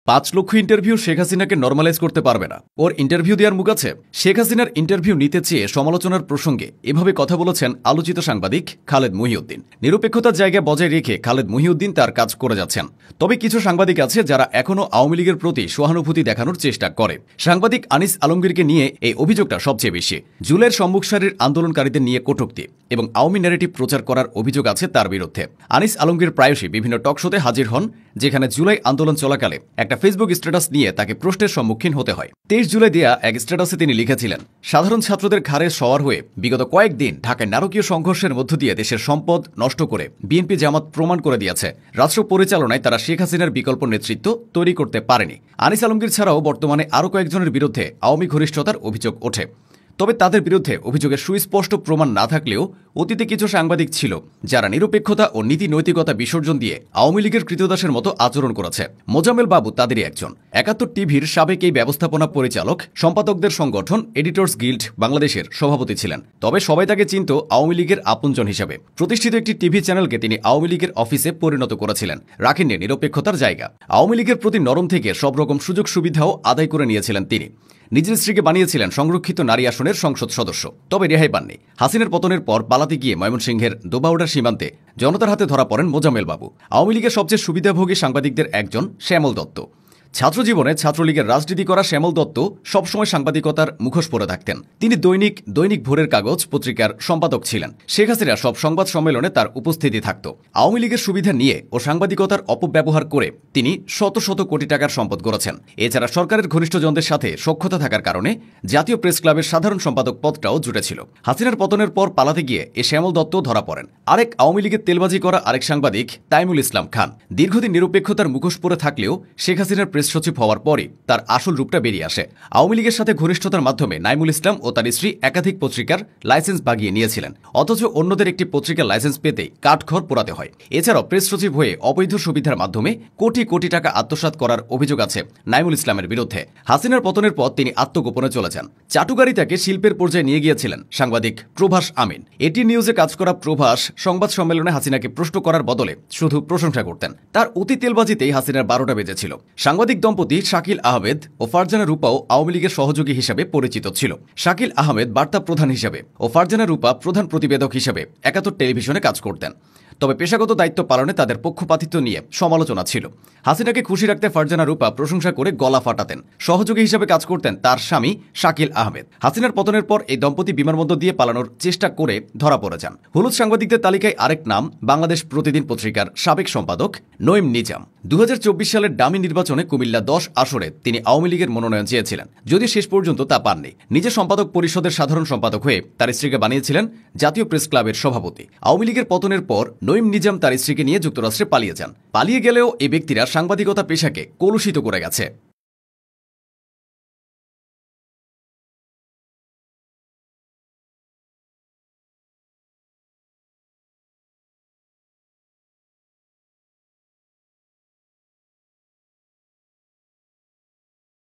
5 লক্ষ ইন্টারভিউ শেখ হাসিনাকে নরমালাইজ করতে পারবে না। ওর ইন্টারভিউ দেওয়ার মুখ আছে? শেখ হাসিনার ইন্টারভিউ নিতে চেয়ে সমালোচনার প্রসঙ্গে এভাবে কথা বলেছেন আলোচিত সাংবাদিক খালেদ মহিউদ্দিন। নিরপেক্ষতার জায়গা বজায় রেখে খালেদ মহিউদ্দিন তার কাজ করে যাচ্ছেন। তবে কিছু সাংবাদিক আছে যারা এখনও আওয়ামী লীগের প্রতি সহানুভূতি দেখানোর চেষ্টা করে। সাংবাদিক আনিস আলমগীরকে নিয়ে এই অভিযোগটা সবচেয়ে বেশি। জুলাইয়ের সম্মুখ সারির আন্দোলনকারীদের নিয়ে কটূক্তি এবং আওয়ামী ন্যারেটিভ প্রচার করার অভিযোগ আছে তার বিরুদ্ধে। আনিস আলমগীর প্রায়শই বিভিন্ন টকশোতে হাজির হন, যেখানে জুলাই আন্দোলন চলাকালে একটা ফেসবুক স্ট্যাটাস নিয়ে তাকে প্রশ্নের সম্মুখীন হতে হয়। 23 জুলাই দেয়া এক স্ট্যাটাসে তিনি লিখেছিলেন, সাধারণ ছাত্রদের ঘাড়ে সওয়ার হয়ে বিগত কয়েকদিন ঢাকায় নারকীয় সংঘর্ষের মধ্য দিয়ে দেশের সম্পদ নষ্ট করে বিএনপি জামাত প্রমাণ করে দিয়েছে রাষ্ট্র পরিচালনায় তারা শেখ হাসিনার বিকল্প নেতৃত্ব তৈরি করতে পারেনি। আনিস আলমগীর ছাড়াও বর্তমানে আরও কয়েকজনের বিরুদ্ধে আওয়ামী ঘনিষ্ঠতার অভিযোগ ওঠে। তবে তাদের বিরুদ্ধে অভিযোগের সুস্পষ্ট প্রমাণ না থাকলেও অতীতে কিছু সাংবাদিক ছিল যারা নিরপেক্ষতা ও নীতি নৈতিকতা বিসর্জন দিয়ে আওয়ামী লীগের কৃতদাসের মতো আচরণ করেছে। মোজাম্মেল বাবু তাদেরই একজন। ৭১ টিভির সাবেক এই ব্যবস্থাপনা পরিচালক, সম্পাদকদের সংগঠন এডিটর্স গিল্ড বাংলাদেশের সভাপতি ছিলেন। তবে সবাই তাকে চিনত আওয়ামী লীগের আপনজন হিসেবে। প্রতিষ্ঠিত একটি টিভি চ্যানেলকে তিনি আওয়ামী লীগের অফিসে পরিণত করেছিলেন। রাখেননি নিরপেক্ষতার জায়গা। আওয়ামী লীগের প্রতি নরম থেকে সব রকম সুযোগ সুবিধাও আদায় করে নিয়েছিলেন তিনি। নিজের স্ত্রীকে বানিয়েছিলেন সংরক্ষিত নারী আসনের সংসদ সদস্য, তবে রেহাই পাননি। হাসিনার পতনের পর পালাতে গিয়ে ময়মনসিংহের দোবাউড়া সীমান্তে জনতার হাতে ধরা পড়েন মোজাম্মেল বাবু। আওয়ামী লীগের সবচেয়ে সুবিধাভোগী সাংবাদিকদের একজন শ্যামল দত্ত। ছাত্রজীবনে ছাত্রলীগের রাজনীতি করা শ্যামল দত্ত সবসময় সাংবাদিকতার মুখোশ পরে থাকতেন। তিনি দৈনিক ভোরের কাগজ পত্রিকার সম্পাদক ছিলেন। শেখ হাসিনা সব সংবাদ সম্মেলনে তার উপস্থিতি থাকত। আওয়ামী লীগের সুবিধা নিয়ে ও সাংবাদিকতার অপব্যবহার করে তিনি শত শত কোটি টাকার সম্পদ গড়েছেন। এছাড়া সরকারের ঘনিষ্ঠজনদের সাথে সখ্যতা থাকার কারণে জাতীয় প্রেস ক্লাবের সাধারণ সম্পাদক পদটাও জুটেছিল। হাসিনার পতনের পর পালাতে গিয়ে এ শ্যামল দত্ত ধরা পড়েন। আরেক আওয়ামী লীগের তেলবাজি করা আরেক সাংবাদিক তাইমুল ইসলাম খান দীর্ঘদিন নিরপেক্ষতার মুখোশ পরে থাকলেও শেখ হাসিনার প্রেস সচিব হওয়ার পরই তার আসল রূপটা বেরিয়ে আসে। আওয়ামী লীগের সাথে ঘনিষ্ঠতার মাধ্যমে নাইমুল ইসলাম ও তার স্ত্রী একাধিক পত্রিকার লাইসেন্স বাগিয়ে নিয়েছিলেন, অথচ অন্যদের একটি পত্রিকার লাইসেন্স পেতেই কাঠখড় পোড়াতে হয়। এছাড়াও প্রেস সচিব হয়ে অবৈধ সুবিধার মাধ্যমে কোটি কোটি টাকা আত্মসাৎ করার অভিযোগ আছে নাইমুল ইসলামের বিরুদ্ধে। হাসিনার পতনের পর তিনি আত্মগোপনে চলে যান। চাটুকারিতাকে শিল্পের পর্যায়ে নিয়ে গিয়েছিলেন সাংবাদিক প্রভাস আমিন। এটি নিউজে কাজ করা প্রভাস সংবাদ সম্মেলনে হাসিনাকে প্রশ্ন করার বদলে শুধু প্রশংসা করতেন। তার অতি তেলবাজিতেই হাসিনার 12টা বেজেছিল। সাংবাদিক দম্পতি শাকিল আহমেদ ও ফারজানা রূপাও আওয়ামী লীগের সহযোগী হিসেবে পরিচিত ছিল। শাকিল আহমেদ বার্তা প্রধান হিসেবে ও ফারজানা রূপা প্রধান প্রতিবেদক হিসেবে ৭১ টেলিভিশনে কাজ করতেন। তবে পেশাগত দায়িত্ব পালনে তাদের পক্ষপাতিত্ব নিয়ে সমালোচনা ছিল। হাসিনাকে খুশি রাখতে ফারজানা রূপা প্রশংসা করে গলা ফাটাতেন। সহযোগী হিসেবে কাজ করতেন তার স্বামী শাকিল আহমেদ। হাসিনার পতনের পর এই দম্পতি বিমানবন্দর দিয়ে পালানোর চেষ্টা করে ধরা পড়ে যান। হলুদ সাংবাদিকদের তালিকায় আরেক নাম বাংলাদেশ প্রতিদিন পত্রিকার সাবেক সম্পাদক নঈম নিজাম। ২০২৪ সালের ডামি নির্বাচনে কুমিল্লা 10 আসরে তিনি আওয়ামী লীগের মনোনয়ন চেয়েছিলেন, যদিও শেষ পর্যন্ত তা পাননি। নিজে সম্পাদক পরিষদের সাধারণ সম্পাদক হয়ে তার স্ত্রীকে বানিয়েছিলেন জাতীয় প্রেস ক্লাবের সভাপতি। আওয়ামী লীগের পতনের পর নঈম নিজাম তার স্ত্রীকে নিয়ে যুক্তরাষ্ট্রে পালিয়ে যান। পালিয়ে গেলেও এই ব্যক্তিরা সাংবাদিকতা পেশাকে কলুষিত করে গেছে।